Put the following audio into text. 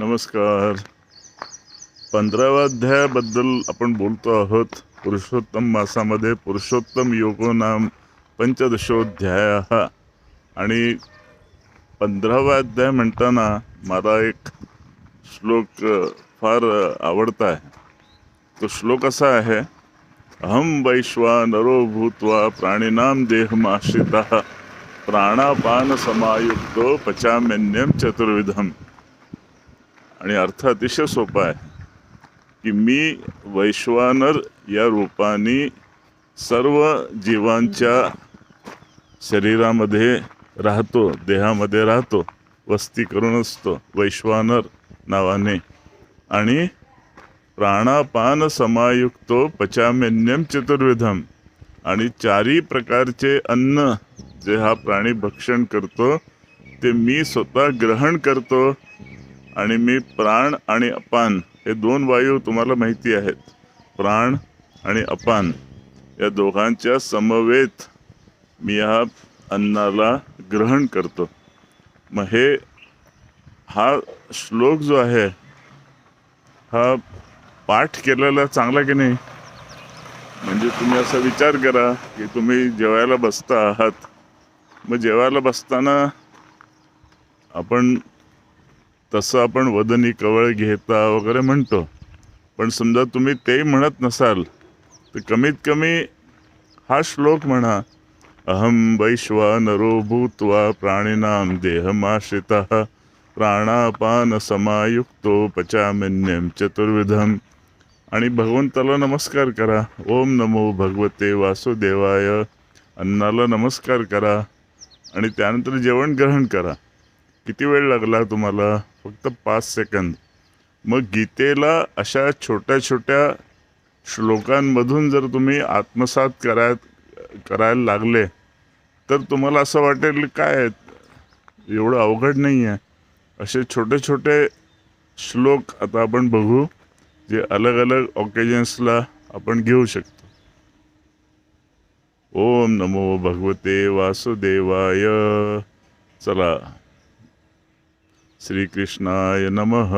नमस्कार. 15व्या अध्यायाबद्दल आपण बोलतो आहोत. पुरुषोत्तम मासामध्ये पुरुषोत्तम योगो नाम पंचदशोध्याय. आणि 15वा अध्याय म्हणताना मला एक श्लोक फार आवडता आहे. तो श्लोक असा आहे, अहम वैश्वानरो भूत्वा प्राणिनाम देहमाश्रितः प्राणापान समायुक्तो पचाम्यन्यम चतुर्विधम. आणि अर्थ अतिशय सोपा आहे की मी वैश्वानर या रूपाने सर्व जीवांच्या शरीरामध्ये राहतो, देहामध्ये राहतो, वस्ती करून असतो वैश्वानर नावाने. आणि प्राणापान समायुक्तो पचाम्यन्यम चतुर्विधम. आणि चारी प्रकारचे अन्न जे हा प्राणी भक्षण करतो ते मी स्वतः ग्रहण करतो. आणि मी प्राण आणि अपान हे दोन वायू तुम्हाला माहिती आहेत. प्राण आणि अपान या दोघांच्या समवेत मी या अन्नाला ग्रहण करतो. मग हा श्लोक जो आहे हा पाठ केलेला चांगला की नाही. म्हणजे तुम्ही असा विचार करा की तुम्ही जेवायला बसता आहात. मग जेवायला बसताना आपण वदनी कवळ घेता वगैरे म्हणतो. पण समजा तुम्ही ते म्हणत नसाल तर कमीत कमी हा श्लोक म्हणा, अहम वैश्वानरो भूत्वा प्राणिनाम देहमाश्रितः प्राणापान समायुक्तो पचाम्यन्यम चतुर्विधम. आणि भगवंताला नमस्कार करा. ओम नमो भगवते वासुदेवाय. अन्नाला नमस्कार करा आणि त्यानंतर जेवण ग्रहण करा. किती वेळ लागला तुम्हाला? फक्त 5 सेकंद. मग गीतेला अशा छोट्या छोट्या श्लोकांमधून जर तुम्ही आत्मसात करायला लागले तर तुम्हाला असं वाटेल काय एवढं अवघड नाही आहे. असे छोटे छोटे श्लोक आता आपण बघू जे अलग अलग ऑकेजन्सला आपण घेऊ शकतो. ओम नमो भगवते वासुदेवाय. चला, श्रीकृष्णाय नमः.